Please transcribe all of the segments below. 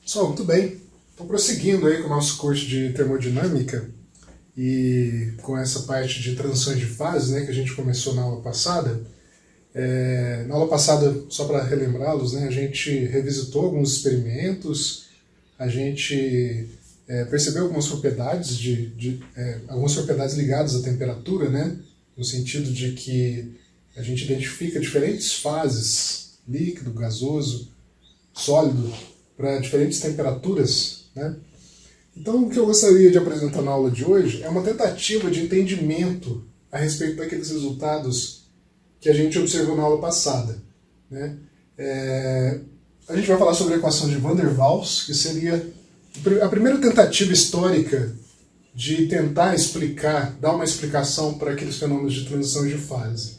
Pessoal, muito bem. Estou prosseguindo aí com o nosso curso de termodinâmica e com essa parte de transições de fase, né, que a gente começou na aula passada. Na aula passada, só para relembrá-los, né, a gente revisitou alguns experimentos, a gente percebeu algumas propriedades, algumas propriedades ligadas à temperatura, né, no sentido de que a gente identifica diferentes fases, líquido, gasoso, sólido, para diferentes temperaturas, né? Então, o que eu gostaria de apresentar na aula de hoje é uma tentativa de entendimento a respeito daqueles resultados que a gente observou na aula passada, né? A gente vai falar sobre a equação de Van der Waals, que seria a primeira tentativa histórica de tentar explicar, dar uma explicação para aqueles fenômenos de transição de fase.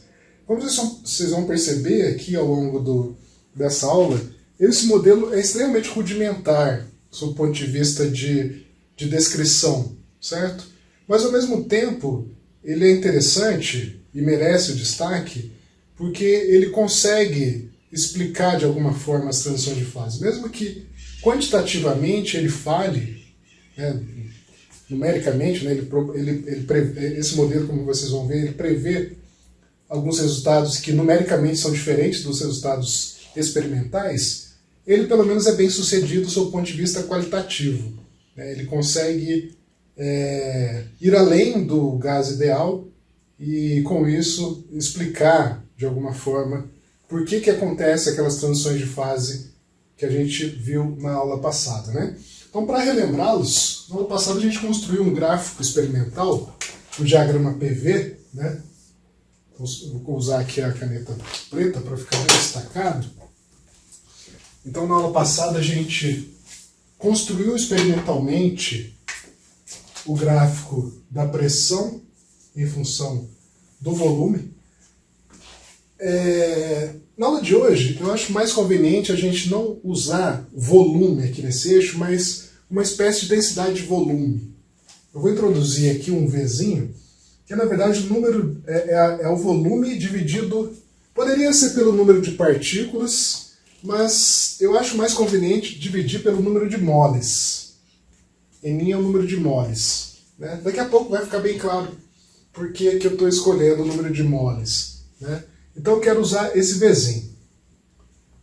Como vocês vão perceber aqui ao longo dessa aula, esse modelo é extremamente rudimentar, sob o ponto de vista de descrição, certo? Mas, ao mesmo tempo, ele é interessante e merece o destaque porque ele consegue explicar de alguma forma as transições de fase. Mesmo que quantitativamente ele fale, né, numericamente, né, esse modelo, como vocês vão ver, ele prevê alguns resultados que numericamente são diferentes dos resultados experimentais. Ele pelo menos é bem sucedido sob o ponto de vista qualitativo. Ele consegue ir além do gás ideal e, com isso, explicar, de alguma forma, por que acontece aquelas transições de fase que a gente viu na aula passada, né? Então, para relembrá-los, na aula passada a gente construiu um gráfico experimental, o diagrama PV, né? Então, vou usar aqui a caneta preta para ficar bem destacado. Então, na aula passada, a gente construiu experimentalmente o gráfico da pressão em função do volume. Na aula de hoje, eu acho mais conveniente a gente não usar volume aqui nesse eixo, mas uma espécie de densidade de volume. Eu vou introduzir aqui um Vzinho, que na verdade o número é o volume dividido, poderia ser pelo número de partículas, mas eu acho mais conveniente dividir pelo número de moles. N é o número de moles, né? Daqui a pouco vai ficar bem claro por que eu estou escolhendo o número de moles, né? Então eu quero usar esse Vzinho.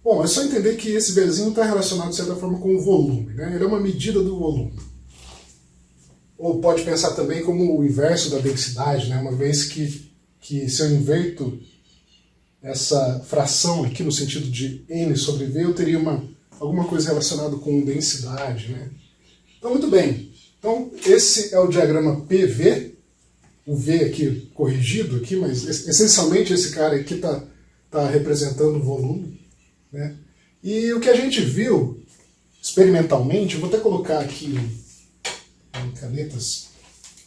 Bom, é só entender que esse Vzinho está relacionado de certa forma com o volume, né? Ele é uma medida do volume. Ou pode pensar também como o inverso da densidade, né? Uma vez que se eu inverto essa fração aqui no sentido de N sobre V, eu teria alguma coisa relacionada com densidade, né? Então, muito bem. Então, esse é o diagrama PV, o V aqui corrigido, aqui, mas essencialmente esse cara aqui está representando o volume, né? E o que a gente viu experimentalmente, eu vou até colocar aqui em canetas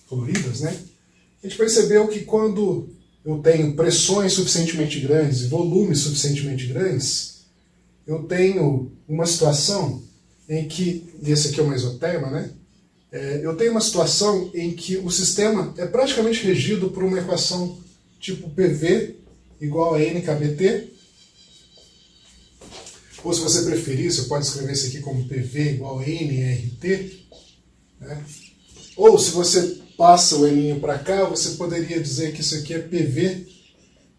coloridas, né? A gente percebeu que quando eu tenho pressões suficientemente grandes e volumes suficientemente grandes, eu tenho uma situação em que, e esse aqui é uma isoterma, né? Eu tenho uma situação em que o sistema é praticamente regido por uma equação tipo PV igual a NKBT, ou se você preferir, você pode escrever isso aqui como PV igual a NRT, né? Ou se você passa o N para cá, você poderia dizer que isso aqui é PV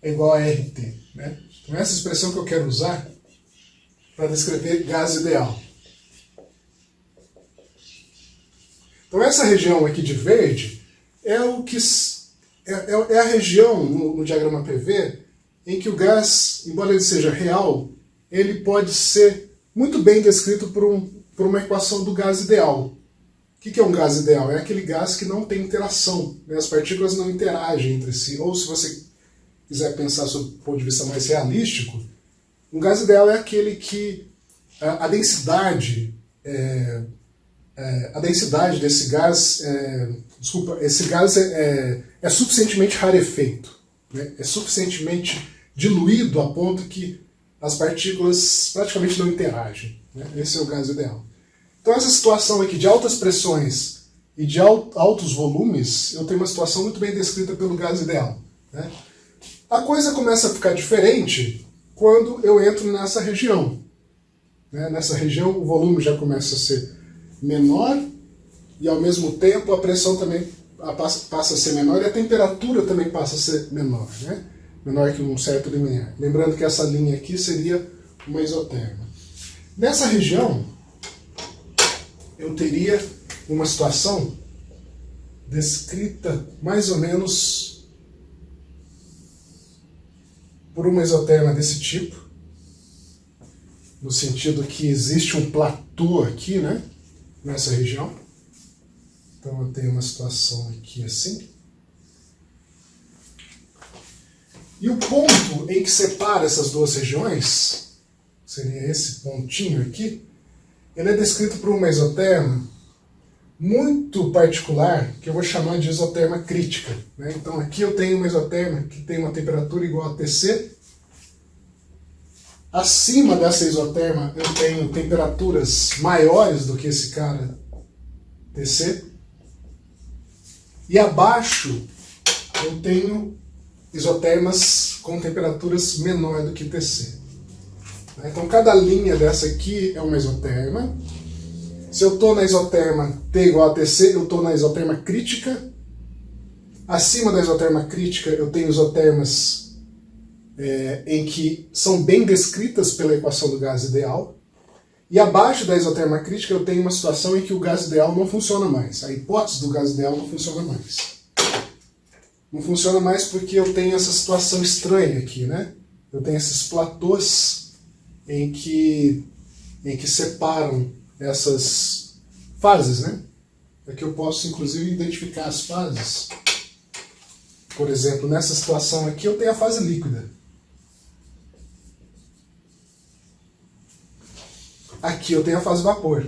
igual a RT, né? Então essa expressão que eu quero usar para descrever gás ideal. Então essa região aqui de verde é a região no diagrama PV em que o gás, embora ele seja real, ele pode ser muito bem descrito por uma equação do gás ideal. O que é um gás ideal? É aquele gás que não tem interação, né? As partículas não interagem entre si. Ou, se você quiser pensar sob o ponto de vista mais realístico, um gás ideal é aquele que a densidade desse gás, esse gás é suficientemente rarefeito, né? É suficientemente diluído a ponto que as partículas praticamente não interagem, né? Esse é o gás ideal. Então essa situação aqui de altas pressões e de altos volumes, eu tenho uma situação muito bem descrita pelo gás ideal, né? A coisa começa a ficar diferente quando eu entro nessa região. né? Nessa região o volume já começa a ser menor e ao mesmo tempo a pressão também passa a ser menor e a temperatura também passa a ser menor, né? Menor que um certo limiar. Lembrando que essa linha aqui seria uma isoterma. Nessa região eu teria uma situação descrita mais ou menos por uma isoterma desse tipo, no sentido que existe um platô aqui, né, nessa região. Então eu tenho uma situação aqui assim. E o ponto em que separa essas duas regiões, seria esse pontinho aqui, ele é descrito por uma isoterma muito particular, que eu vou chamar de isoterma crítica, né? Então aqui eu tenho uma isoterma que tem uma temperatura igual a Tc. Acima dessa isoterma eu tenho temperaturas maiores do que esse cara Tc. E abaixo eu tenho isotermas com temperaturas menores do que Tc. Então cada linha dessa aqui é uma isoterma. Se eu estou na isoterma T igual a Tc, eu estou na isoterma crítica. Acima da isoterma crítica eu tenho isotermas em que são bem descritas pela equação do gás ideal. E abaixo da isoterma crítica eu tenho uma situação em que o gás ideal não funciona mais. A hipótese do gás ideal não funciona mais. Não funciona mais porque eu tenho essa situação estranha aqui, né? Eu tenho esses platôs em que separam essas fases, né? Aqui eu posso inclusive identificar as fases. Por exemplo, nessa situação aqui eu tenho a fase líquida. Aqui eu tenho a fase vapor.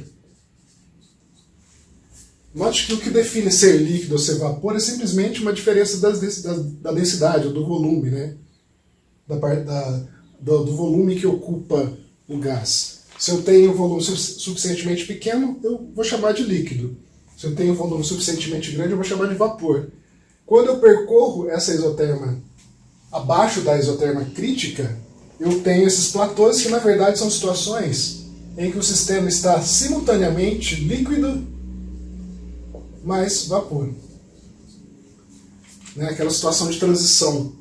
Note que o que define ser líquido ou ser vapor é simplesmente uma diferença da densidade, ou do volume, né? Do volume que ocupa o gás. Se eu tenho um volume suficientemente pequeno, eu vou chamar de líquido. Se eu tenho um volume suficientemente grande, eu vou chamar de vapor. Quando eu percorro essa isoterma abaixo da isoterma crítica, eu tenho esses platôs que na verdade são situações em que o sistema está simultaneamente líquido mais vapor. Né? Aquela situação de transição,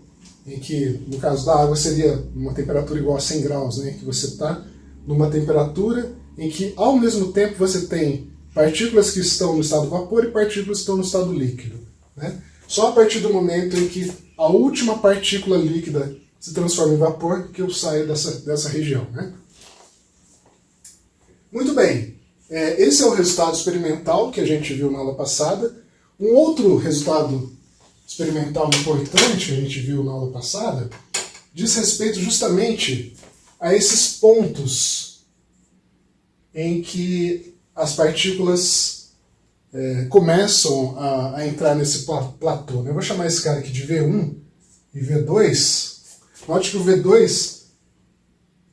em que no caso da água seria uma temperatura igual a 100 graus, né? Que você está numa temperatura em que ao mesmo tempo você tem partículas que estão no estado vapor e partículas que estão no estado líquido. Né? Só a partir do momento em que a última partícula líquida se transforma em vapor que eu saio dessa região. Né? Muito bem, esse é o resultado experimental que a gente viu na aula passada. Um outro resultado experimental importante que a gente viu na aula passada diz respeito justamente a esses pontos em que as partículas começam a entrar nesse platô. Eu vou chamar esse cara aqui de V1 e V2. Note que o V2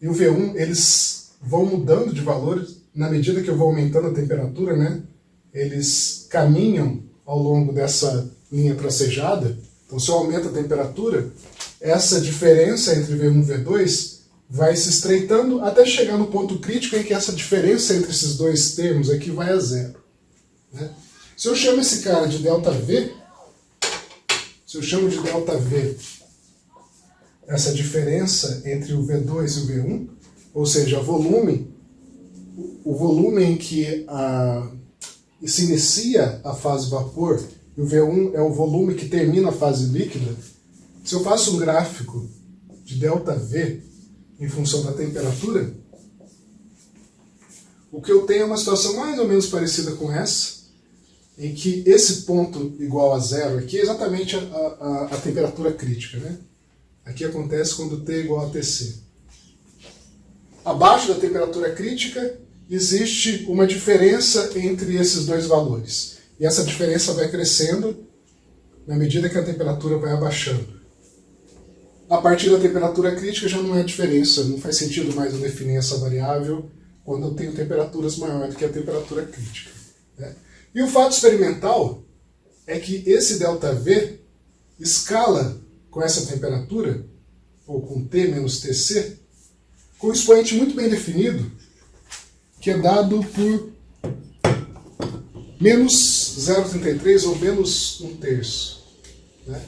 e o V1 eles vão mudando de valor na medida que eu vou aumentando a temperatura, né? Eles caminham ao longo dessa linha tracejada. Então, se eu aumento a temperatura, essa diferença entre V1 e V2 vai se estreitando até chegar no ponto crítico em que essa diferença entre esses dois termos aqui vai a zero. Né? Se eu chamo esse cara de ΔV, essa diferença entre o V2 e o V1, ou seja, o volume em que se inicia a fase vapor, e o V1 é o volume que termina a fase líquida. Se eu faço um gráfico de ΔV em função da temperatura, o que eu tenho é uma situação mais ou menos parecida com essa, em que esse ponto igual a zero aqui é exatamente a temperatura crítica. Né? Aqui acontece quando T é igual a Tc. Abaixo da temperatura crítica existe uma diferença entre esses dois valores. E essa diferença vai crescendo na medida que a temperatura vai abaixando. A partir da temperatura crítica já não é diferença, não faz sentido mais eu definir essa variável quando eu tenho temperaturas maiores do que a temperatura crítica. Né? E o fato experimental é que esse ΔV escala com essa temperatura, ou com T menos Tc, com um expoente muito bem definido, que é dado por menos 0,33 ou menos 1/3. Né?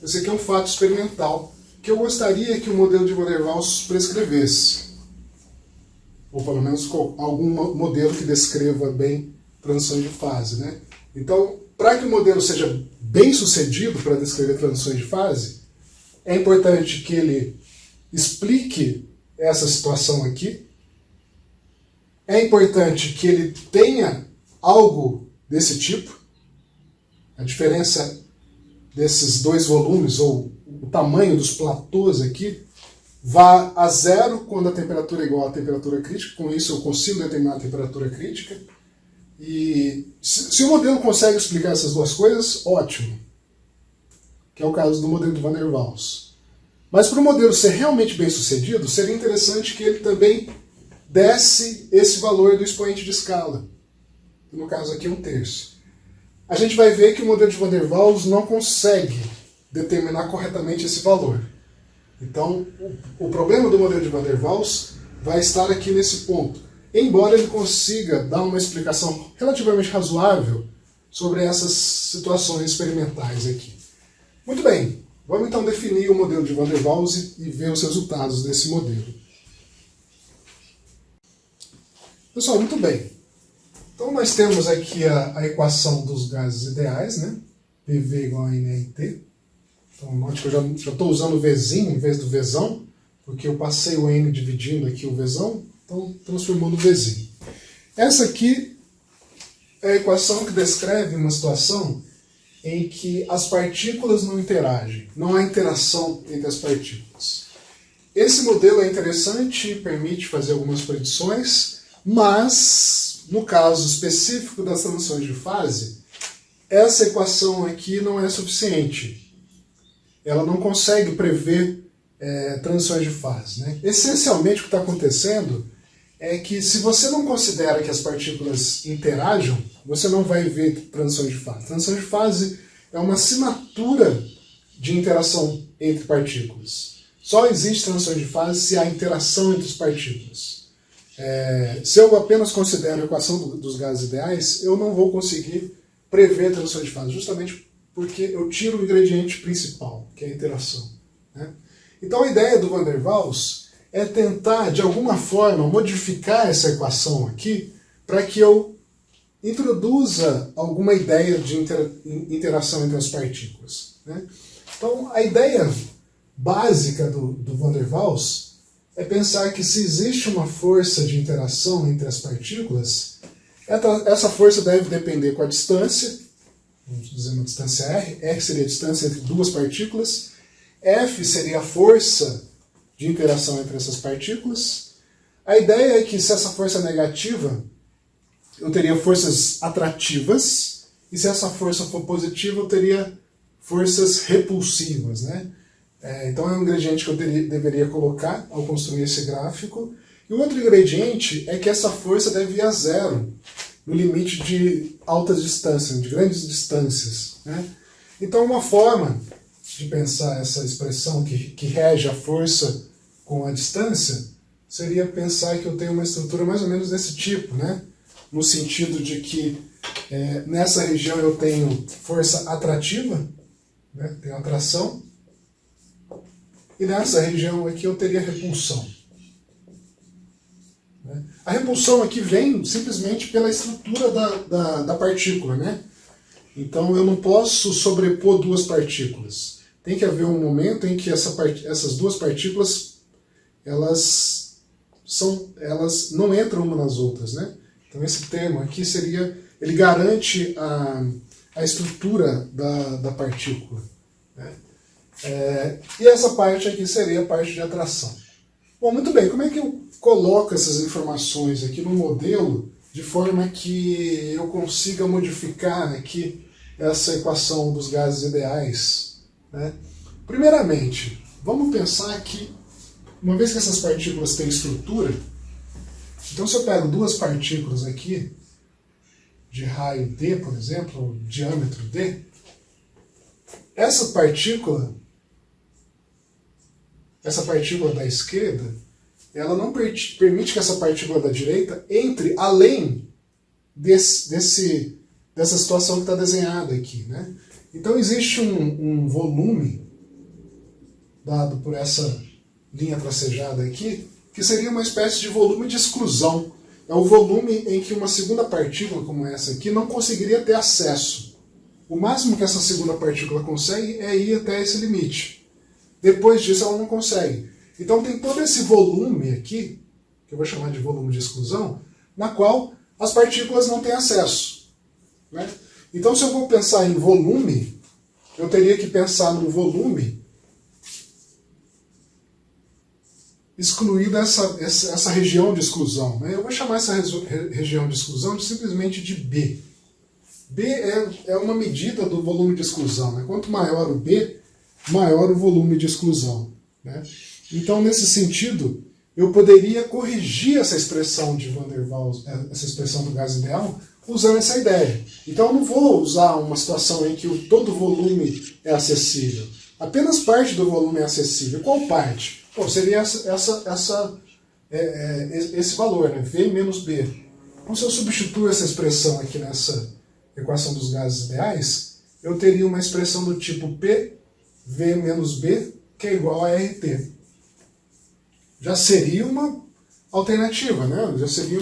Esse aqui é um fato experimental que eu gostaria que o modelo de Van der Waals prescrevesse. Ou pelo menos algum modelo que descreva bem transições de fase. Né? Então, para que o modelo seja bem sucedido para descrever transições de fase, é importante que ele explique essa situação aqui. É importante que ele tenha algo desse tipo. A diferença desses dois volumes, ou o tamanho dos platôs aqui, vá a zero quando a temperatura é igual à temperatura crítica. Com isso eu consigo determinar a temperatura crítica. E se o modelo consegue explicar essas duas coisas, ótimo. Que é o caso do modelo de Van der Waals. Mas para o modelo ser realmente bem sucedido, seria interessante que ele também desse esse valor do expoente de escala. No caso aqui 1/3. A gente vai ver que o modelo de Van der Waals não consegue determinar corretamente esse valor. Então, o problema do modelo de Van der Waals vai estar aqui nesse ponto. Embora ele consiga dar uma explicação relativamente razoável sobre essas situações experimentais aqui. Muito bem, vamos então definir o modelo de Van der Waals e ver os resultados desse modelo. Pessoal, muito bem. Então nós temos aqui a equação dos gases ideais, né? PV igual a nRT. Então note que eu já estou usando o Vzinho em vez do Vzão, porque eu passei o N dividindo aqui o Vzão, então transformou no Vzinho. Essa aqui é a equação que descreve uma situação em que as partículas não interagem, não há interação entre as partículas. Esse modelo é interessante, permite fazer algumas predições, mas no caso específico das transições de fase, essa equação aqui não é suficiente. Ela não consegue prever transições de fase. Né? Essencialmente o que está acontecendo é que se você não considera que as partículas interajam, você não vai ver transições de fase. Transição de fase é uma assinatura de interação entre partículas. Só existe transição de fase se há interação entre as partículas. Se eu apenas considero a equação dos gases ideais, eu não vou conseguir prever transições de fase, justamente porque eu tiro o ingrediente principal, que é a interação. Né? Então a ideia do Van der Waals é tentar, de alguma forma, modificar essa equação aqui para que eu introduza alguma ideia de interação entre as partículas. Né? Então, a ideia básica do Van der Waals é pensar que se existe uma força de interação entre as partículas, essa força deve depender com a distância, vamos dizer uma distância R seria a distância entre duas partículas, F seria a força de interação entre essas partículas. A ideia é que se essa força é negativa, eu teria forças atrativas, e se essa força for positiva, eu teria forças repulsivas. Né? Então é um ingrediente que eu deveria colocar ao construir esse gráfico. E o outro ingrediente é que essa força deve ir a zero, no limite de altas distâncias, de grandes distâncias. Né? Então uma forma de pensar essa expressão que rege a força com a distância seria pensar que eu tenho uma estrutura mais ou menos desse tipo, né? No sentido de que nessa região eu tenho força atrativa, né? Tenho atração, e nessa região aqui eu teria repulsão. Né? A repulsão aqui vem simplesmente pela estrutura da partícula, né? Então eu não posso sobrepor duas partículas. Tem que haver um momento em que essas duas partículas elas não entram uma nas outras, né? Então esse termo aqui ele garante a estrutura da partícula. Né? E essa parte aqui seria a parte de atração. Bom, muito bem, como é que eu coloco essas informações aqui no modelo de forma que eu consiga modificar aqui essa equação dos gases ideais? Né? Primeiramente, vamos pensar que, uma vez que essas partículas têm estrutura, então se eu pego duas partículas aqui, de raio D, por exemplo, ou diâmetro D, essa partícula da esquerda, ela não permite que essa partícula da direita entre além dessa situação que está desenhada aqui, né? Então existe um volume dado por essa linha tracejada aqui, que seria uma espécie de volume de exclusão. É o volume em que uma segunda partícula, como essa aqui, não conseguiria ter acesso. O máximo que essa segunda partícula consegue é ir até esse limite. Depois disso ela não consegue. Então tem todo esse volume aqui, que eu vou chamar de volume de exclusão, na qual as partículas não têm acesso, né? Então se eu vou pensar em volume, eu teria que pensar no volume excluído essa região de exclusão, né? Eu vou chamar essa região de exclusão simplesmente de B. B é uma medida do volume de exclusão, né? Quanto maior o B, maior o volume de exclusão, né? Então, nesse sentido, eu poderia corrigir essa expressão de Van der Waals, essa expressão do gás ideal, usando essa ideia. Então, eu não vou usar uma situação em que todo o volume é acessível. Apenas parte do volume é acessível. Qual parte? Bom, seria esse valor, né? V menos B. Então, se eu substituo essa expressão aqui nessa equação dos gases ideais, eu teria uma expressão do tipo PV menos B, que é igual a RT. Já seria uma alternativa, né? Já seria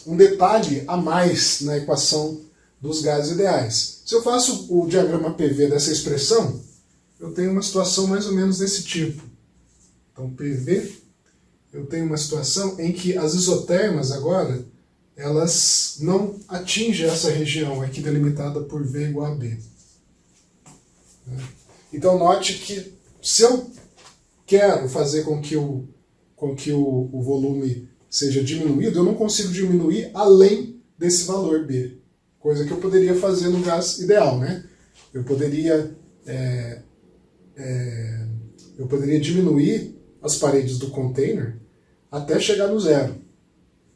um detalhe a mais na equação dos gases ideais. Se eu faço o diagrama PV dessa expressão, eu tenho uma situação mais ou menos desse tipo. Então, PV, eu tenho uma situação em que as isotermas agora, elas não atingem essa região aqui delimitada por V igual a B. Então, note que se eu quero fazer com que o volume seja diminuído, eu não consigo diminuir além desse valor B. Coisa que eu poderia fazer no gás ideal, né? Eu poderia diminuir as paredes do container até chegar no zero,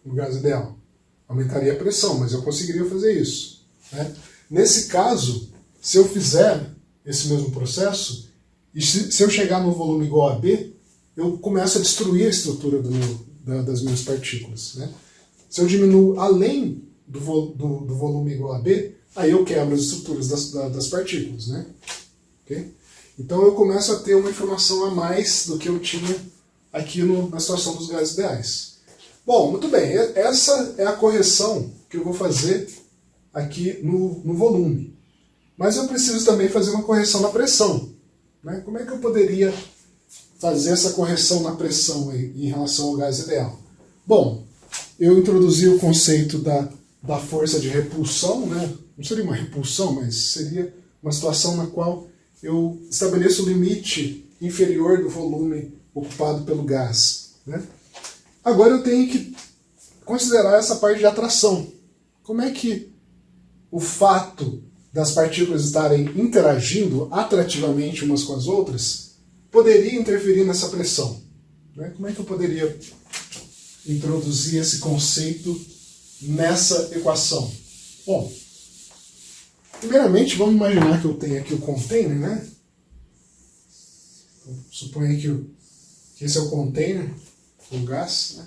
no gás ideal. Aumentaria a pressão, mas eu conseguiria fazer isso, né? Nesse caso, se eu fizer esse mesmo processo, e se eu chegar no volume igual a B, eu começo a destruir a estrutura das minhas partículas, né? Se eu diminuo além do volume igual a B, aí eu quebro as estruturas das partículas, né? Okay? Então eu começo a ter uma informação a mais do que eu tinha aqui na situação dos gases ideais. Bom, muito bem, essa é a correção que eu vou fazer aqui no volume. Mas eu preciso também fazer uma correção na pressão, né? Como é que eu poderia fazer essa correção na pressão em relação ao gás ideal? Bom, eu introduzi o conceito da força de repulsão, né? Não seria uma repulsão, mas seria uma situação na qual eu estabeleço o limite inferior do volume ocupado pelo gás, né? Agora eu tenho que considerar essa parte de atração. Como é que o fato das partículas estarem interagindo atrativamente umas com as outras poderia interferir nessa pressão, né? Como é que eu poderia introduzir esse conceito nessa equação? Bom, primeiramente vamos imaginar que eu tenho aqui o container, né? Então, suponha que esse é o container, o gás, né?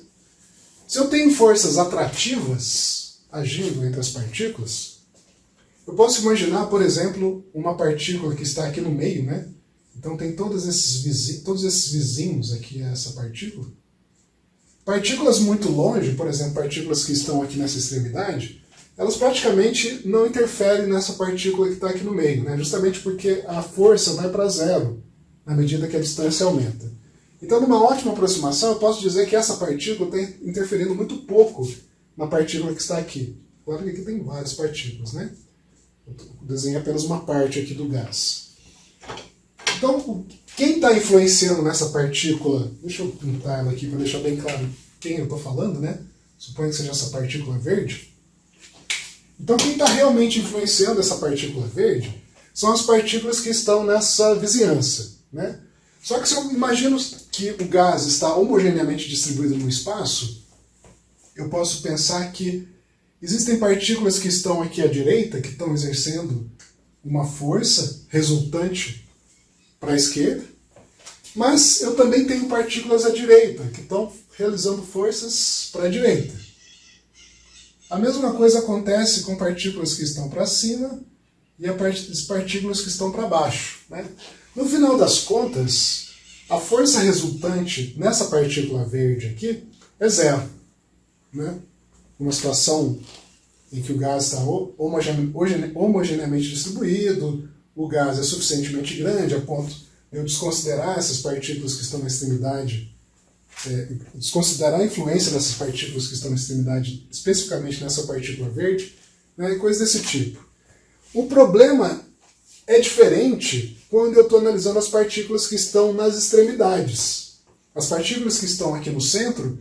Se eu tenho forças atrativas agindo entre as partículas, eu posso imaginar, por exemplo, uma partícula que está aqui no meio, né? Então tem todos esses vizinhos aqui a essa partícula. Partículas muito longe, por exemplo, partículas que estão aqui nessa extremidade, elas praticamente não interferem nessa partícula que está aqui no meio, né? Justamente porque a força vai para zero na medida que a distância aumenta. Então, numa ótima aproximação, eu posso dizer que essa partícula está interferindo muito pouco na partícula que está aqui. Claro que aqui tem várias partículas, né? Eu desenhei apenas uma parte aqui do gás. Então, quem está influenciando nessa partícula, deixa eu pintar ela aqui para deixar bem claro quem eu estou falando, né? Suponho que seja essa partícula verde. Então, quem está realmente influenciando essa partícula verde são as partículas que estão nessa vizinhança, né? Só que se eu imagino que o gás está homogeneamente distribuído no espaço, eu posso pensar que existem partículas que estão aqui à direita, que estão exercendo uma força resultante para a esquerda, Mas eu também tenho partículas à direita, que estão realizando forças para a direita. A mesma coisa acontece com partículas que estão para cima e as partículas que estão para baixo, né? No final das contas, a força resultante nessa partícula verde aqui é zero, né? Numa situação em que o gás está homogeneamente distribuído, o gás é suficientemente grande a ponto de eu desconsiderar essas partículas que estão na extremidade, desconsiderar a influência dessas partículas que estão na extremidade, especificamente nessa partícula verde, né, e coisas desse tipo. O problema é diferente quando eu estou analisando as partículas que estão nas extremidades. As partículas que estão aqui no centro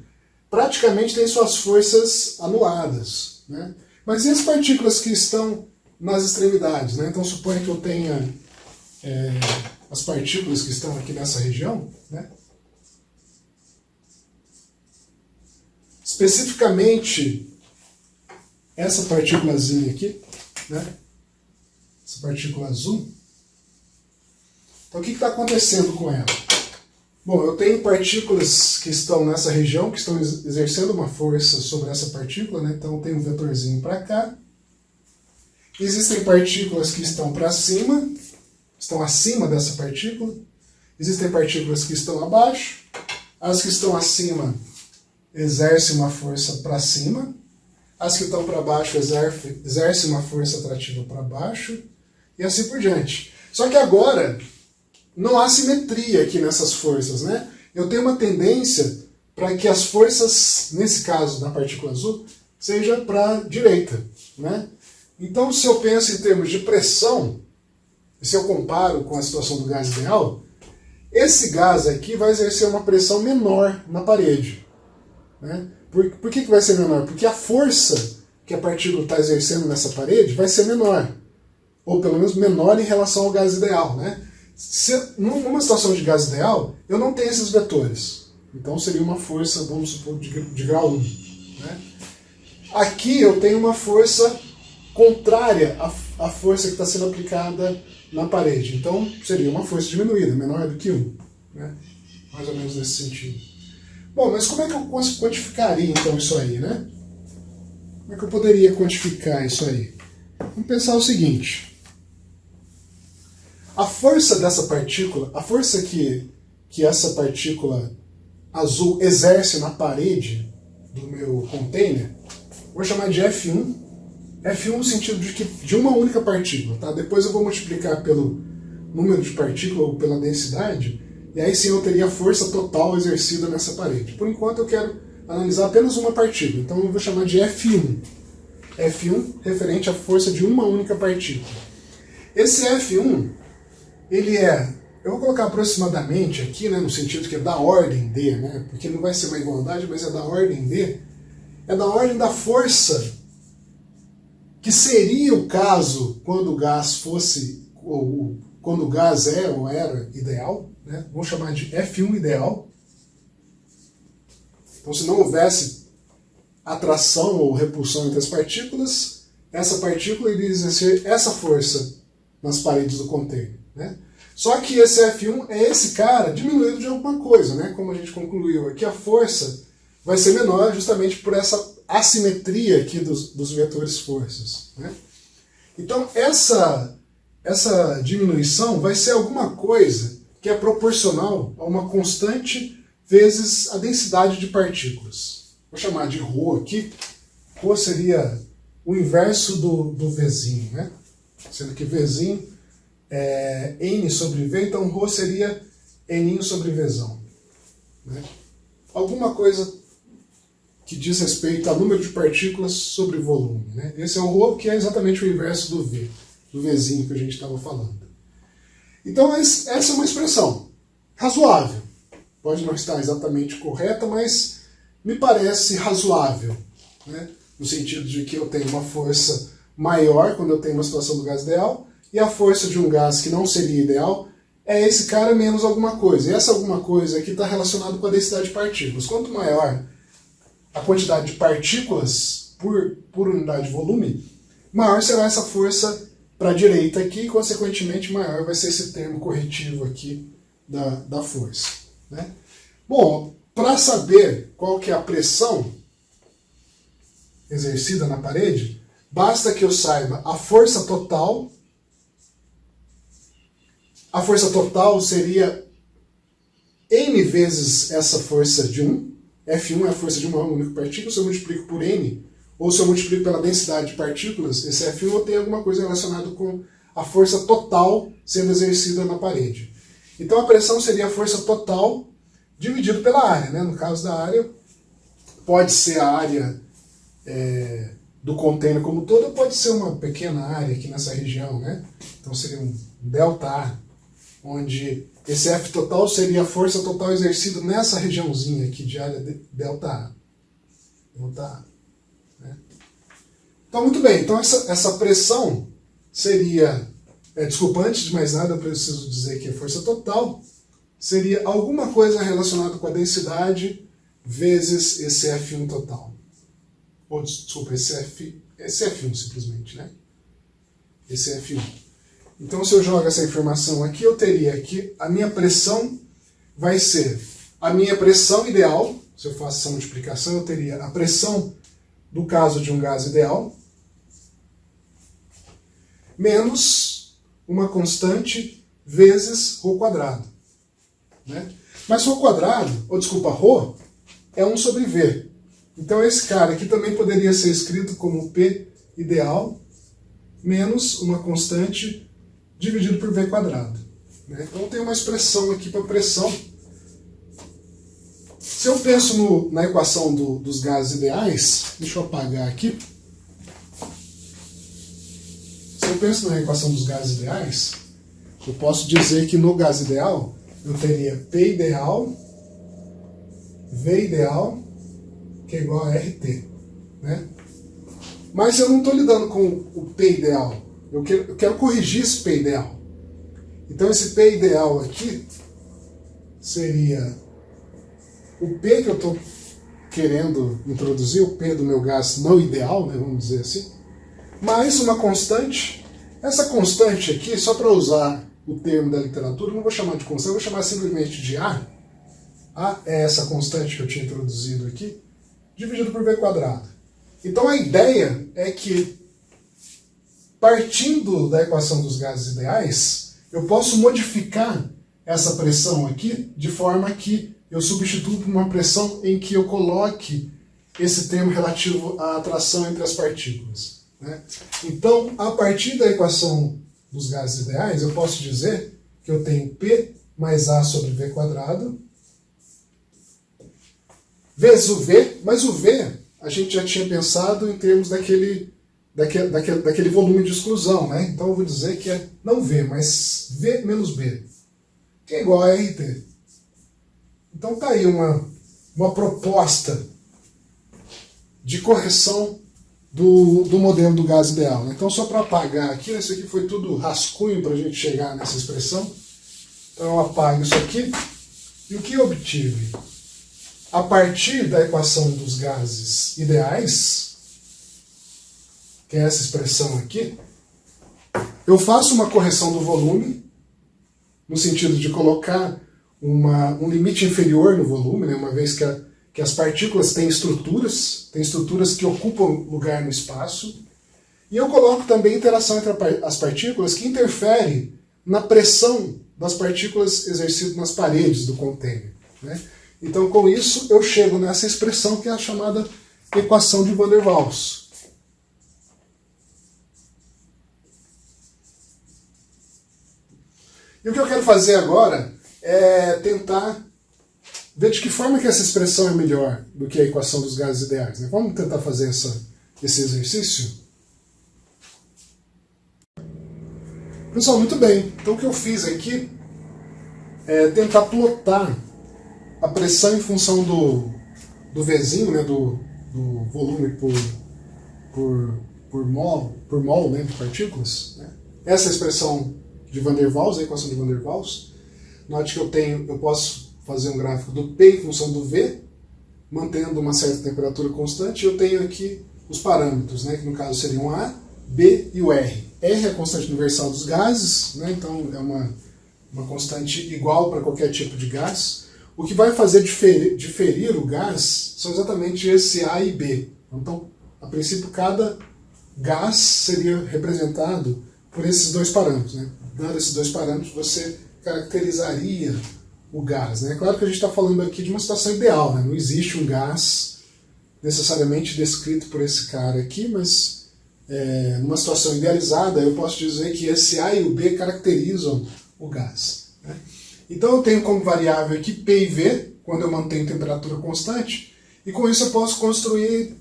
praticamente têm suas forças anuladas, né? Mas e as partículas que estão nas extremidades, né? Então suponha que eu tenha as partículas que estão aqui nessa região, né? Especificamente essa partículazinha aqui, né? Essa partícula azul. Então o que está acontecendo com ela? Bom, eu tenho partículas que estão nessa região, que estão exercendo uma força sobre essa partícula, né? Então eu tenho um vetorzinho para cá. Existem partículas que estão para cima, estão acima dessa partícula. Existem partículas que estão abaixo. As que estão acima exercem uma força para cima. As que estão para baixo exercem uma força atrativa para baixo. E assim por diante. Só que agora não há simetria aqui nessas forças, né? Eu tenho uma tendência para que as forças, nesse caso da partícula azul, seja para a direita, né? Então, se eu penso em termos de pressão, se eu comparo com a situação do gás ideal, esse gás aqui vai exercer uma pressão menor na parede, né? Por que vai ser menor? Porque a força que a partícula está exercendo nessa parede vai ser menor, ou pelo menos menor em relação ao gás ideal, né? Numa situação de gás ideal, eu não tenho esses vetores. Então seria uma força, vamos supor, de grau 1. Né? Aqui eu tenho uma força contrária à força que está sendo aplicada na parede. Então seria uma força diminuída, menor do que 1. Né? Mais ou menos nesse sentido. Bom, mas como é que eu quantificaria então isso aí, né? Como é que eu poderia quantificar isso aí? Vamos pensar o seguinte. A força dessa partícula, a força que essa partícula azul exerce na parede do meu container, vou chamar de F1. F1 no sentido de uma única partícula, tá? Depois eu vou multiplicar pelo número de partículas ou pela densidade, e aí sim eu teria a força total exercida nessa parede. Por enquanto eu quero analisar apenas uma partícula, então eu vou chamar de F1. F1 referente à força de uma única partícula. Esse F1, ele eu vou colocar aproximadamente aqui, né, no sentido que é da ordem de, né, porque não vai ser uma igualdade, mas é da ordem de, é da ordem da força que seria o caso quando o gás fosse, ou quando o gás ou era ideal, né, vamos chamar de F1 ideal. Então se não houvesse atração ou repulsão entre as partículas, essa partícula iria exercer essa força nas paredes do container. Né? Só que esse F1 é esse cara diminuído de alguma coisa, né? Como a gente concluiu aqui, a força vai ser menor justamente por essa assimetria aqui dos vetores forças. Né? Então essa diminuição vai ser alguma coisa que é proporcional a uma constante vezes a densidade de partículas. Vou chamar de ρ aqui. ρ seria o inverso do Vzinho, né? Sendo que Vzinho é N sobre V, então ρ seria N sobre Vzão. Né? Alguma coisa que diz respeito ao número de partículas sobre volume. Né? Esse é o ρ, que é exatamente o inverso do V, do Vzinho que a gente estava falando. Então essa é uma expressão razoável. Pode não estar exatamente correta, mas me parece razoável. Né? No sentido de que eu tenho uma força maior quando eu tenho uma situação do gás ideal, e a força de um gás que não seria ideal é esse cara menos alguma coisa. E essa alguma coisa aqui está relacionada com a densidade de partículas. Quanto maior a quantidade de partículas por unidade de volume, maior será essa força para a direita aqui, e consequentemente maior vai ser esse termo corretivo aqui da força, né? Bom, para saber qual que é a pressão exercida na parede, basta que eu saiba a força total. A força total seria N vezes essa força de 1. F1 é a força de uma única partícula. Se eu multiplico por N, ou se eu multiplico pela densidade de partículas, esse F1 eu tenho alguma coisa relacionada com a força total sendo exercida na parede. Então a pressão seria a força total dividido pela área, né? No caso da área, pode ser a área do container como todo, ou pode ser uma pequena área aqui nessa região, né? Então seria um ΔA, onde esse F total seria a força total exercida nessa regiãozinha aqui de área ΔA. Né? Então, muito bem. Então, essa pressão seria... desculpa, antes de mais nada, eu preciso dizer que a força total seria alguma coisa relacionada com a densidade vezes esse F1 total. Ou, desculpa, esse F1 simplesmente, né? Esse F1. Então, se eu jogo essa informação aqui, eu teria que a minha pressão vai ser a minha pressão ideal. Se eu faço essa multiplicação, eu teria a pressão do caso de um gás ideal menos uma constante vezes ρ quadrado. Né? Mas ρ quadrado, ou desculpa, ρ, é 1 sobre V. Então esse cara aqui também poderia ser escrito como P ideal menos uma constante dividido por V quadrado. Né? Então tem uma expressão aqui para pressão. Se eu penso na equação dos gases ideais, deixa eu apagar aqui. Se eu penso na equação dos gases ideais, eu posso dizer que no gás ideal eu teria P ideal, V ideal, que é igual a RT. Né? Mas eu não estou lidando com o P ideal. Eu quero corrigir esse P ideal. Então esse P ideal aqui seria o P que eu estou querendo introduzir, o P do meu gás não ideal, né, vamos dizer assim, mais uma constante. Essa constante aqui, só para usar o termo da literatura, eu não vou chamar de constante, eu vou chamar simplesmente de A. A é essa constante que eu tinha introduzido aqui, dividido por V quadrado. Então a ideia é que, partindo da equação dos gases ideais, eu posso modificar essa pressão aqui de forma que eu substituo por uma pressão em que eu coloque esse termo relativo à atração entre as partículas. Né? Então, a partir da equação dos gases ideais, eu posso dizer que eu tenho P mais A sobre V quadrado vezes o V, mas o V a gente já tinha pensado em termos daquele volume de exclusão, né? Então eu vou dizer que é não V, mas V menos B, que é igual a RT. Então está aí uma proposta de correção do modelo do gás ideal. Né? Então só para apagar aqui, isso aqui foi tudo rascunho para a gente chegar nessa expressão. Então eu apago isso aqui. E o que eu obtive? A partir da equação dos gases ideais, que é essa expressão aqui, eu faço uma correção do volume, no sentido de colocar um limite inferior no volume, né, uma vez que as partículas têm estruturas que ocupam lugar no espaço, e eu coloco também interação entre as partículas que interfere na pressão das partículas exercidas nas paredes do container. Né? Então, com isso, eu chego nessa expressão que é a chamada equação de Van der Waals. E o que eu quero fazer agora é tentar ver de que forma que essa expressão é melhor do que a equação dos gases ideais. Né? Vamos tentar fazer esse exercício? Pessoal, muito bem. Então o que eu fiz aqui é tentar plotar a pressão em função do Vzinho, né, do volume por mol né, de partículas. Né? Essa é a expressão de Van der Waals, a equação de Van der Waals. Note que eu posso fazer um gráfico do P em função do V, mantendo uma certa temperatura constante, e eu tenho aqui os parâmetros, né, que no caso seriam A, B e o R. R é a constante universal dos gases, né, então é uma uma constante igual para qualquer tipo de gás. O que vai fazer diferir o gás são exatamente esse A e B. Então, a princípio, cada gás seria representado por esses dois parâmetros, né? Dando esses dois parâmetros, você caracterizaria o gás, né? Claro que a gente está falando aqui de uma situação ideal, né? Não existe um gás necessariamente descrito por esse cara aqui, mas numa situação idealizada eu posso dizer que esse A e o B caracterizam o gás, né? Então eu tenho como variável aqui P e V, quando eu mantenho temperatura constante, e com isso eu posso construir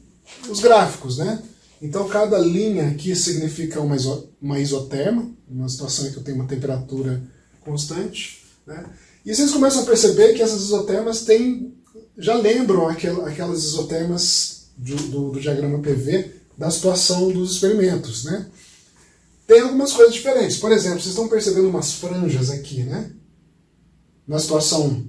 os gráficos, né? Então cada linha aqui significa uma isoterma, uma situação em que eu tenho uma temperatura constante, né? E vocês começam a perceber que essas isotermas já lembram aquelas isotermas do diagrama PV da situação dos experimentos, né? Tem algumas coisas diferentes. Por exemplo, vocês estão percebendo umas franjas aqui, né? Na situação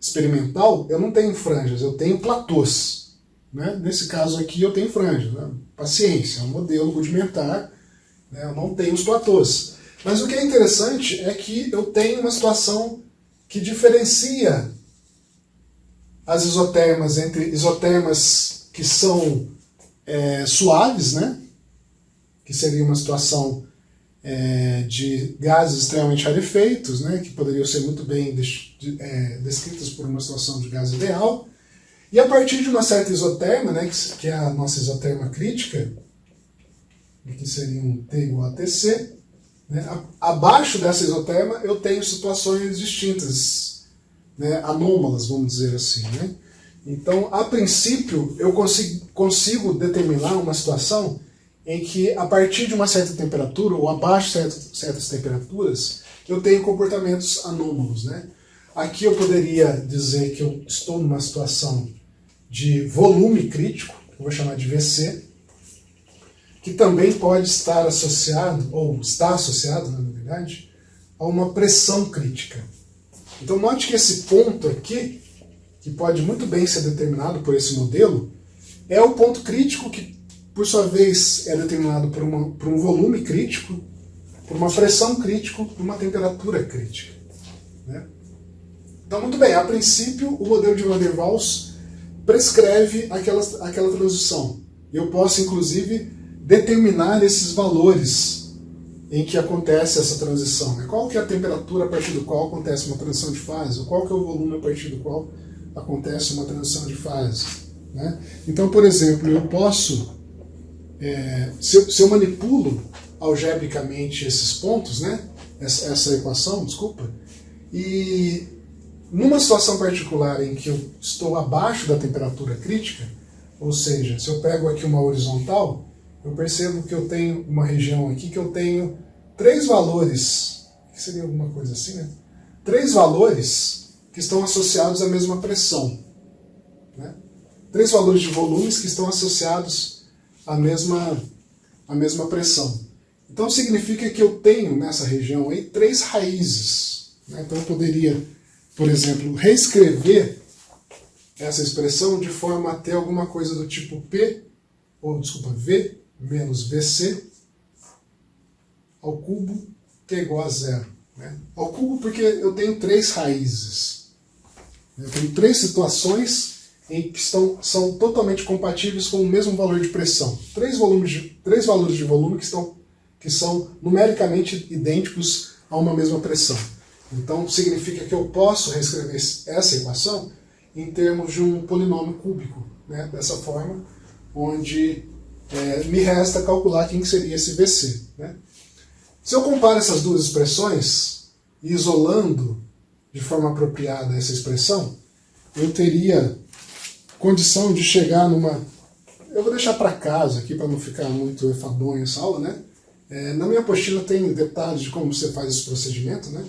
experimental, eu não tenho franjas, eu tenho platôs, né? Nesse caso aqui eu tenho franjas, né? Paciência, é um modelo rudimentar, né? Eu não tenho os platôs. Mas o que é interessante é que eu tenho uma situação que diferencia as isotermas entre isotermas que são suaves, né? Que seria uma situação de gases extremamente rarefeitos, né? Que poderiam ser muito bem descritas por uma situação de gás ideal. E a partir de uma certa isoterma, né? Que é a nossa isoterma crítica, que seria um T igual a TC, né? Abaixo dessa isoterma eu tenho situações distintas, né? Anômalas, vamos dizer assim, né? Então, a princípio, eu consigo determinar uma situação em que, a partir de uma certa temperatura, ou abaixo de certas temperaturas, eu tenho comportamentos anômalos, né? Aqui eu poderia dizer que eu estou numa situação de volume crítico, que eu vou chamar de VC, que também pode estar associado, ou está associado, na verdade, a uma pressão crítica. Então, note que esse ponto aqui, que pode muito bem ser determinado por esse modelo, é o ponto crítico que, por sua vez, é determinado por um volume crítico, por uma pressão crítica, por uma temperatura crítica, né? Então, muito bem, a princípio, o modelo de Van der Waals prescreve aquela transição. Eu posso, inclusive, determinar esses valores em que acontece essa transição, né? Qual que é a temperatura a partir do qual acontece uma transição de fase, ou qual que é o volume a partir do qual acontece uma transição de fase, né? Então, por exemplo, eu posso, se eu manipulo algebricamente esses pontos, né? essa equação, desculpa, e numa situação particular em que eu estou abaixo da temperatura crítica, ou seja, se eu pego aqui uma horizontal, eu percebo que eu tenho uma região aqui que eu tenho 3 valores, que seria alguma coisa assim, né? 3 valores que estão associados à mesma pressão, né? 3 valores de volumes que estão associados à mesma pressão. Então significa que eu tenho nessa região aí 3 raízes, né? Então eu poderia, por exemplo, reescrever essa expressão de forma a ter alguma coisa do tipo V menos VC ao cubo, que é igual a 0. Né? Ao cubo porque eu tenho 3 raízes. Eu tenho 3 situações em que são totalmente compatíveis com o mesmo valor de pressão. 3 valores de volume que são numericamente idênticos a uma mesma pressão. Então significa que eu posso reescrever essa equação em termos de um polinômio cúbico, né? Dessa forma, onde me resta calcular quem seria esse VC. Né? Se eu comparo essas duas expressões, isolando de forma apropriada essa expressão, eu teria condição de chegar numa... Eu vou deixar para casa aqui, para não ficar muito enfadonho essa aula, né? Na minha apostila tem detalhes de como você faz esse procedimento, né?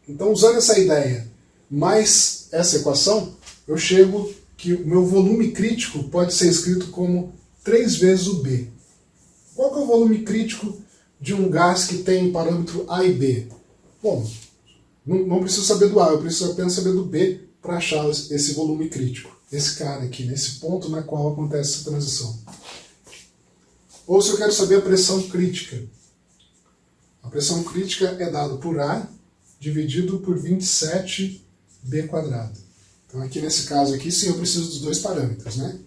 Então, usando essa ideia, mais essa equação, eu chego que o meu volume crítico pode ser escrito como 3 vezes o B. Qual que é o volume crítico de um gás que tem parâmetro A e B? Bom, não preciso saber do A, eu preciso apenas saber do B para achar esse volume crítico. Esse cara aqui, nesse ponto na qual acontece essa transição. Ou se eu quero saber a pressão crítica. A pressão crítica é dada por A dividido por 27b². Então aqui nesse caso aqui, sim, eu preciso dos dois parâmetros, né?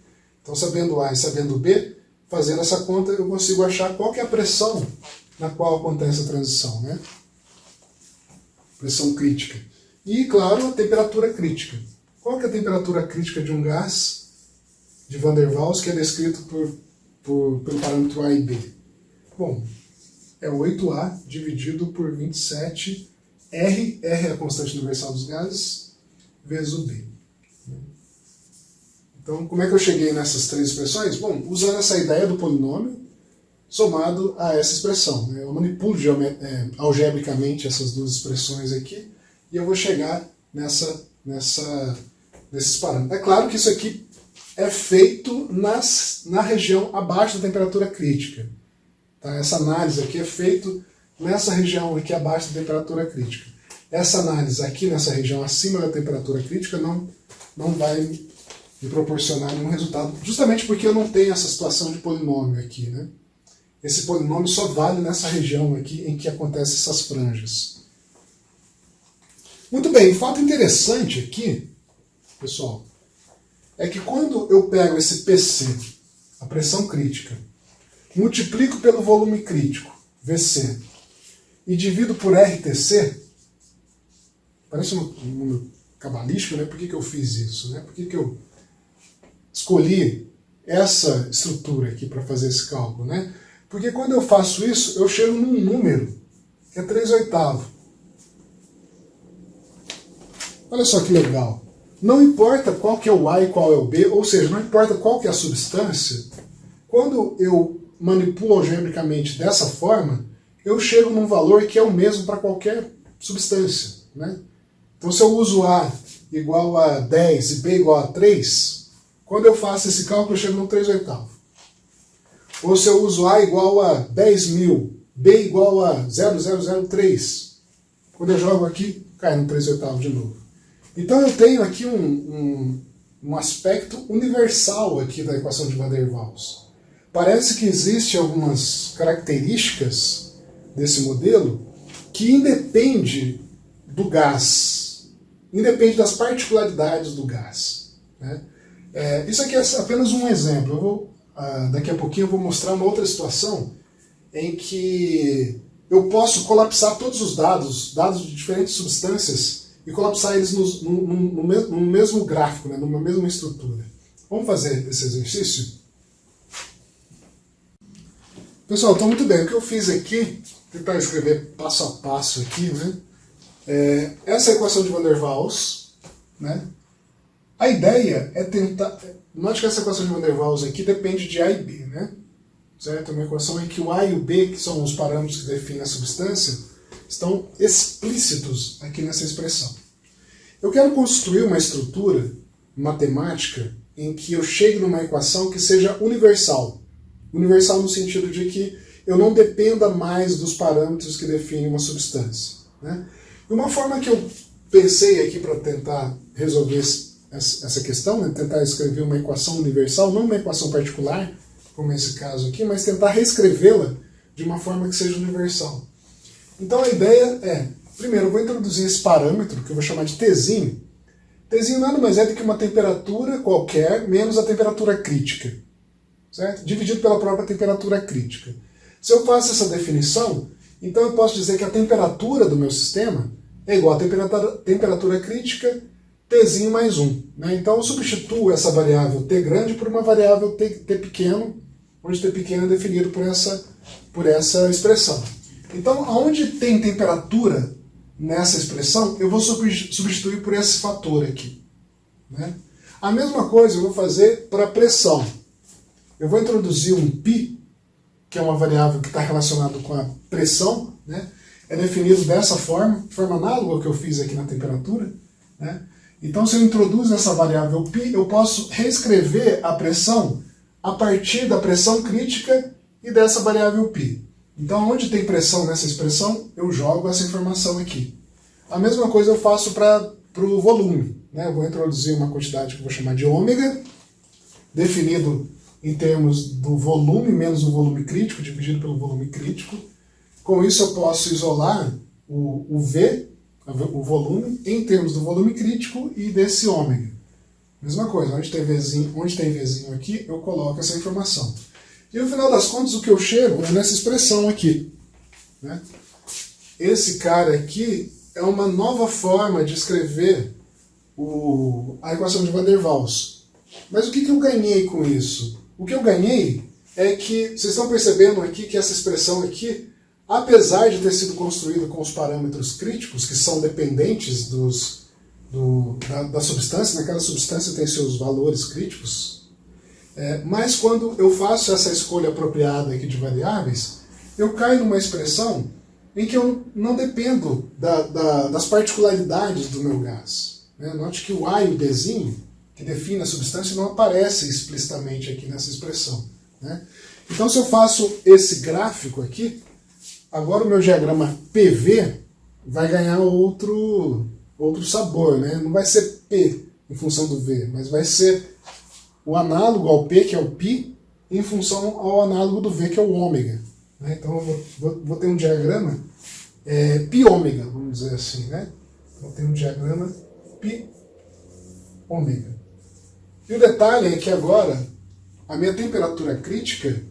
Então sabendo A e sabendo B, fazendo essa conta eu consigo achar qual que é a pressão na qual acontece a transição, né? Pressão crítica. E, claro, a temperatura crítica. Qual que é a temperatura crítica de um gás de Van der Waals que é descrito pelo parâmetro A e B? Bom, é 8A dividido por 27, R é a constante universal dos gases, vezes o B. Então, como é que eu cheguei nessas três expressões? Bom, usando essa ideia do polinômio, somado a essa expressão, né? Eu manipulo algebricamente essas duas expressões aqui e eu vou chegar nesses parâmetros. É claro que isso aqui é feito na região abaixo da temperatura crítica. Tá? Essa análise aqui é feita nessa região aqui abaixo da temperatura crítica. Essa análise aqui nessa região acima da temperatura crítica não vai me proporcionar nenhum resultado, justamente porque eu não tenho essa situação de polinômio aqui, né? Esse polinômio só vale nessa região aqui em que acontecem essas franjas. Muito bem, fato interessante aqui, pessoal, é que quando eu pego esse PC, a pressão crítica, multiplico pelo volume crítico, VC, e divido por RTC, parece um número cabalístico, né? Por que eu fiz isso? Né? Por que eu escolhi essa estrutura aqui para fazer esse cálculo? Né? Porque quando eu faço isso, eu chego num número que é 3/8. Olha só que legal. Não importa qual que é o A e qual é o B, ou seja, não importa qual que é a substância, quando eu manipulo algebricamente dessa forma, eu chego num valor que é o mesmo para qualquer substância. Né? Então se eu uso A igual a 10 e B igual a 3, quando eu faço esse cálculo eu chego no 3/8. Ou se eu uso A igual a 10.000, B igual a 0,003. Quando eu jogo aqui, cai no 3/8 de novo. Então eu tenho aqui um aspecto universal aqui da equação de Van der Waals. Parece que existem algumas características desse modelo que independe do gás, independe das particularidades do gás. Né? Isso aqui é apenas um exemplo. Daqui a pouquinho eu vou mostrar uma outra situação em que eu posso colapsar todos os dados de diferentes substâncias e colapsar eles no mesmo gráfico, né, numa mesma estrutura. Vamos fazer esse exercício? Pessoal, então muito bem, o que eu fiz aqui, tentar escrever passo a passo aqui, né, essa é a equação de Van der Waals, né, a ideia é tentar... Note que essa equação de Van der Waals aqui depende de A e B, né? Certo? É uma equação em que o A e o B, que são os parâmetros que definem a substância, estão explícitos aqui nessa expressão. Eu quero construir uma estrutura matemática em que eu chegue numa equação que seja universal. Universal no sentido de que eu não dependa mais dos parâmetros que definem uma substância. Né? E uma forma que eu pensei aqui para tentar resolver essa questão, né, tentar escrever uma equação universal, não uma equação particular, como esse caso aqui, mas tentar reescrevê-la de uma forma que seja universal. Então a ideia é, primeiro eu vou introduzir esse parâmetro, que eu vou chamar de Tzinho. Tzinho nada mais é do que uma temperatura qualquer menos a temperatura crítica, certo? Dividido pela própria temperatura crítica. Se eu faço essa definição, então eu posso dizer que a temperatura do meu sistema é igual à temperatura crítica Tzinho mais 1. Né? Então eu substituo essa variável T grande por uma variável T pequeno, onde T pequeno é definido por essa expressão. Então, aonde tem temperatura nessa expressão, eu vou substituir por esse fator aqui. Né? A mesma coisa eu vou fazer para a pressão. Eu vou introduzir um π, que é uma variável que está relacionada com a pressão, né? É definido dessa forma, de forma análoga ao que eu fiz aqui na temperatura. Né? Então, se eu introduzo essa variável π, eu posso reescrever a pressão a partir da pressão crítica e dessa variável π. Então, onde tem pressão nessa expressão, eu jogo essa informação aqui. A mesma coisa eu faço para o volume. Né? Eu vou introduzir uma quantidade que eu vou chamar de ômega, definido em termos do volume menos o volume crítico, dividido pelo volume crítico. Com isso eu posso isolar o V o volume em termos do volume crítico e desse ômega. Mesma coisa, onde tem Vzinho aqui, eu coloco essa informação. E no final das contas, o que eu chego é nessa expressão aqui, né? Esse cara aqui é uma nova forma de escrever a equação de Van der Waals. Mas o que eu ganhei com isso? O que eu ganhei é que, vocês estão percebendo aqui que essa expressão aqui, apesar de ter sido construída com os parâmetros críticos, que são dependentes da substância, né? Cada substância tem seus valores críticos, mas quando eu faço essa escolha apropriada aqui de variáveis, eu caio numa expressão em que eu não dependo das particularidades do meu gás. Né? Note que o A e o Bzinho, que define a substância, não aparece explicitamente aqui nessa expressão. Né? Então, se eu faço esse gráfico aqui, agora o meu diagrama PV vai ganhar outro sabor. Né? Não vai ser P em função do V, mas vai ser o análogo ao P, que é o π, em função ao análogo do V, que é o ômega. Né? Então eu vou ter um diagrama π-ômega, vamos dizer assim. Né? Vou ter um diagrama π-ômega. E o detalhe é que agora a minha temperatura crítica,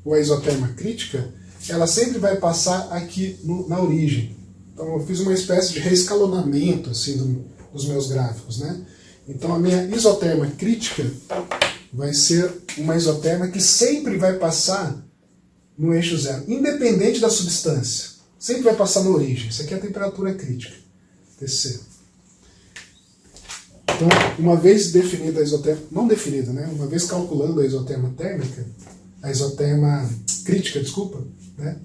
ou a isoterma crítica, ela sempre vai passar aqui na origem. Então eu fiz uma espécie de reescalonamento assim, dos meus gráficos. Né? Então a minha isoterma crítica vai ser uma isoterma que sempre vai passar no eixo zero, independente da substância. Sempre vai passar na origem. Isso aqui é a temperatura crítica, TC. Então, uma vez definida a isoterma, não definida, né? Uma vez calculando a isoterma térmica, a isoterma crítica, desculpa, né?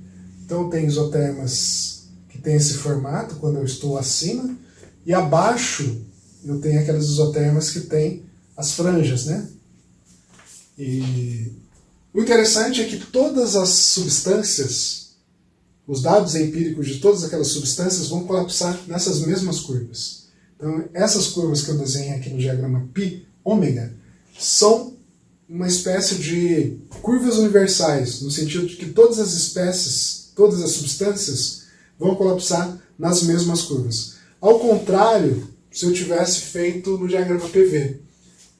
Então tem isotermas que tem esse formato quando eu estou acima, e abaixo eu tenho aquelas isotermas que tem as franjas, né? E o interessante é que todas as substâncias, os dados empíricos de todas aquelas substâncias vão colapsar nessas mesmas curvas. Então, essas curvas que eu desenhei aqui no diagrama π-ômega são uma espécie de curvas universais, no sentido de que todas as espécies, todas as substâncias vão colapsar nas mesmas curvas. Ao contrário, se eu tivesse feito no diagrama PV.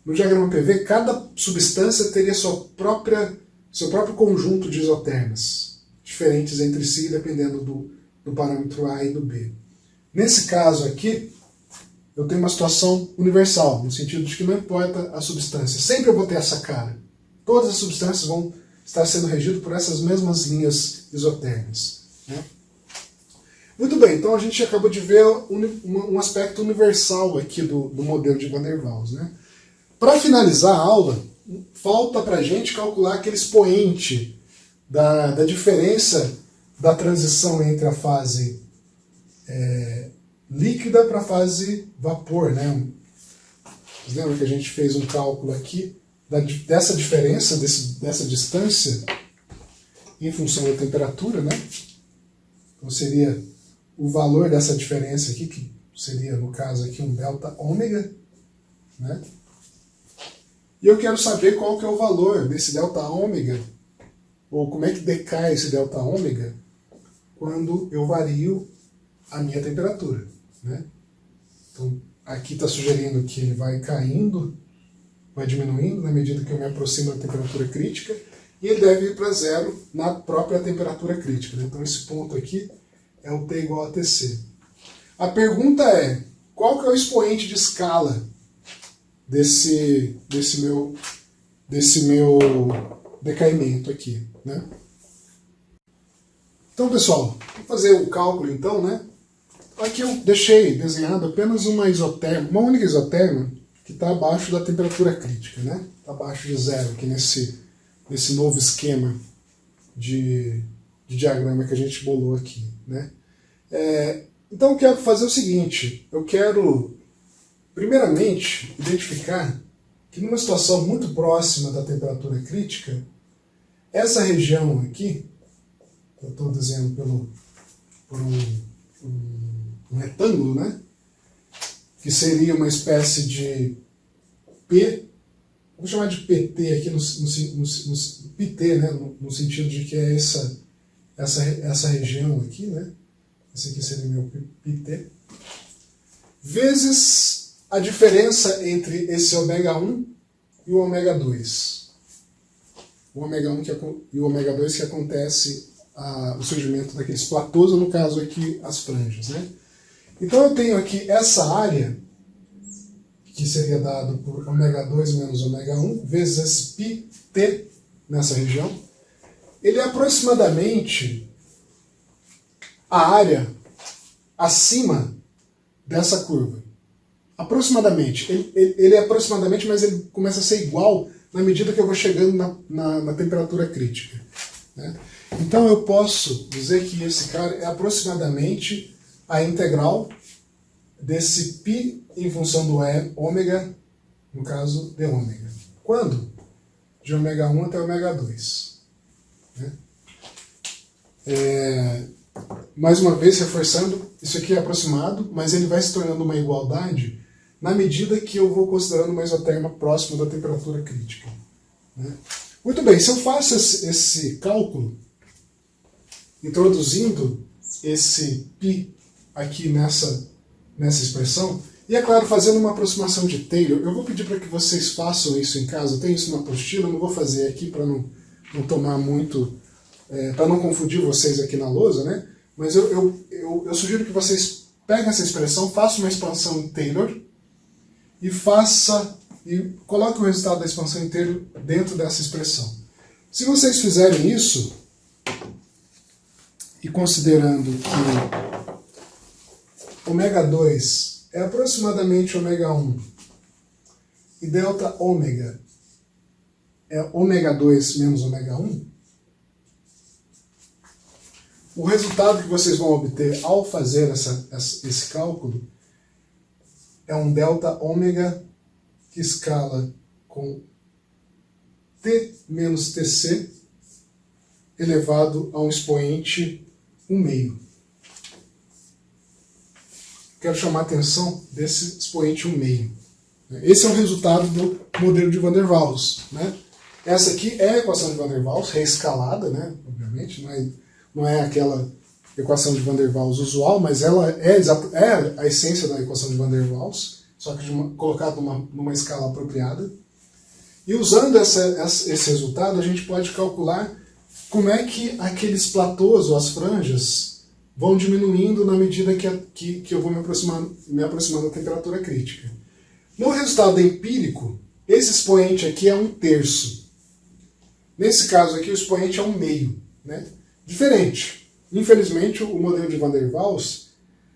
No diagrama PV, cada substância teria seu próprio conjunto de isotermas, diferentes entre si, dependendo do parâmetro A e do B. Nesse caso aqui, eu tenho uma situação universal, no sentido de que não importa a substância, sempre eu vou ter essa cara. Todas as substâncias vão estar sendo regidas por essas mesmas linhas isotérmicas. Né? Muito bem, então a gente acabou de ver um aspecto universal aqui do modelo de Van der Waals. Né? Para finalizar a aula, falta para a gente calcular aquele expoente da diferença da transição entre a fase líquida para a fase vapor. Né? Vocês lembram que a gente fez um cálculo aqui dessa diferença, dessa distância em função da temperatura, né? Então seria o valor dessa diferença aqui, que seria, no caso aqui, um delta ômega, né? E eu quero saber qual que é o valor desse delta ômega, ou como é que decai esse delta ômega quando eu vario a minha temperatura. Né? Então, aqui está sugerindo que ele vai caindo, vai diminuindo na medida que eu me aproximo da temperatura crítica, e ele deve ir para zero na própria temperatura crítica. Né? Então esse ponto aqui é o T igual a TC. A pergunta é, qual que é o expoente de escala desse meu decaimento aqui? Né? Então, pessoal, vou fazer o cálculo então, né? Aqui eu deixei desenhado apenas uma única isoterma que está abaixo da temperatura crítica, né? Está abaixo de zero aqui nesse novo esquema de diagrama que a gente bolou aqui, né? Então eu quero fazer o seguinte, eu quero primeiramente identificar que numa situação muito próxima da temperatura crítica, essa região aqui, que eu estou desenhando por um retângulo, né? Que seria uma espécie de P, vou chamar de PT aqui no PT, né? No sentido de que é essa região aqui, né? esse aqui seria meu πt, vezes a diferença entre esse ômega 1 e o ômega 2. O ômega 1 e o ômega 2 que acontece o surgimento daqueles platôs, ou no caso aqui as franjas, né? Então eu tenho aqui essa área, que seria dado por ômega 2 menos ômega 1, vezes esse πt nessa região. Ele é aproximadamente a área acima dessa curva. Aproximadamente. Ele é aproximadamente, mas ele começa a ser igual na medida que eu vou chegando na temperatura crítica, né? Então eu posso dizer que esse cara é aproximadamente a integral desse π em função do ômega, no caso de ômega. Quando? De ômega 1 até ômega 2. Né? Mais uma vez, reforçando, isso aqui é aproximado, mas ele vai se tornando uma igualdade na medida que eu vou considerando uma isoterma próxima da temperatura crítica. Né? Muito bem, se eu faço esse cálculo, introduzindo esse π aqui nessa expressão, e é claro, fazendo uma aproximação de Taylor, eu vou pedir para que vocês façam isso em casa, eu tenho isso na apostila, eu não vou fazer aqui para não tomar muito, para não confundir vocês aqui na lousa, né? Mas eu sugiro que vocês peguem essa expressão, façam uma expansão em Taylor e coloquem o resultado da expansão em Taylor dentro dessa expressão. Se vocês fizerem isso, e considerando que ômega 2 é aproximadamente ômega 1 e delta ômega é ômega 2 menos ômega 1, o resultado que vocês vão obter ao fazer esse cálculo é um delta ômega que escala com T menos Tc elevado a um expoente 1/2. Quero chamar a atenção desse expoente 1/2. Esse é o resultado do modelo de Van der Waals, né? Essa aqui é a equação de Van der Waals, reescalada, né? Obviamente, não é aquela equação de Van der Waals usual, mas ela é a essência da equação de Van der Waals, só que colocada numa escala apropriada. E usando esse resultado, a gente pode calcular como é que aqueles platôs ou as franjas vão diminuindo na medida que eu vou me aproximando da temperatura crítica. No resultado empírico, esse expoente aqui é 1/3. Nesse caso aqui, o expoente é 1/2. Né? Diferente. Infelizmente, o modelo de Van der Waals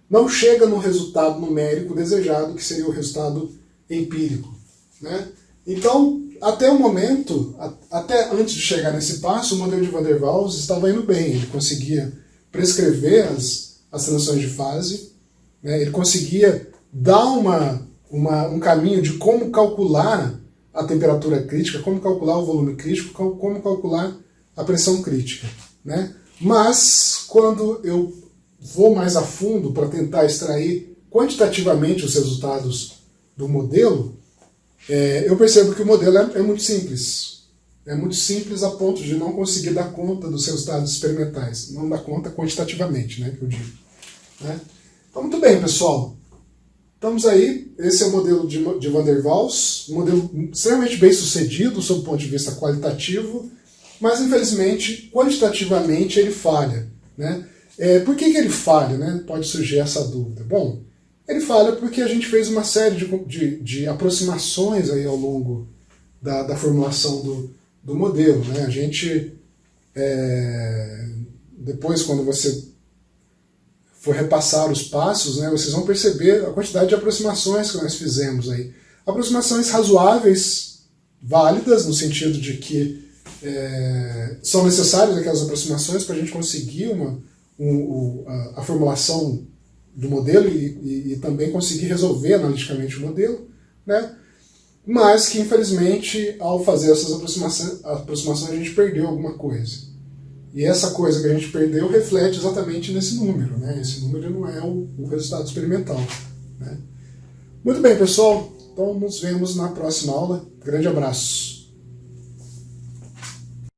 não chega no resultado numérico desejado, que seria o resultado empírico. Né? Então, até o momento, até antes de chegar nesse passo, o modelo de Van der Waals estava indo bem. Ele conseguia prescrever as transições de fase, né? Ele conseguia dar um caminho de como calcular a temperatura crítica, como calcular o volume crítico, como calcular a pressão crítica. Né? Mas, quando eu vou mais a fundo para tentar extrair quantitativamente os resultados do modelo, eu percebo que o modelo é muito simples. É muito simples a ponto de não conseguir dar conta dos resultados experimentais. Não dar conta quantitativamente, né, que eu digo. Né? Então, muito bem, pessoal. Estamos aí. Esse é o modelo de Van der Waals. Um modelo extremamente bem sucedido sob o ponto de vista qualitativo, mas, infelizmente, quantitativamente ele falha. Né? Por que ele falha? Né? Pode surgir essa dúvida. Bom, ele falha porque a gente fez uma série de aproximações aí ao longo da formulação do modelo. Né? A gente, depois, quando você for repassar os passos, né, vocês vão perceber a quantidade de aproximações que nós fizemos aí. Aproximações razoáveis, válidas, no sentido de que são necessárias aquelas aproximações para a gente conseguir a formulação do modelo e também conseguir resolver analiticamente o modelo, né? Mas que, infelizmente, ao fazer essas aproximações, a gente perdeu alguma coisa. E essa coisa que a gente perdeu reflete exatamente nesse número. Né? Esse número não é o resultado experimental. Né? Muito bem, pessoal. Então, nos vemos na próxima aula. Grande abraço.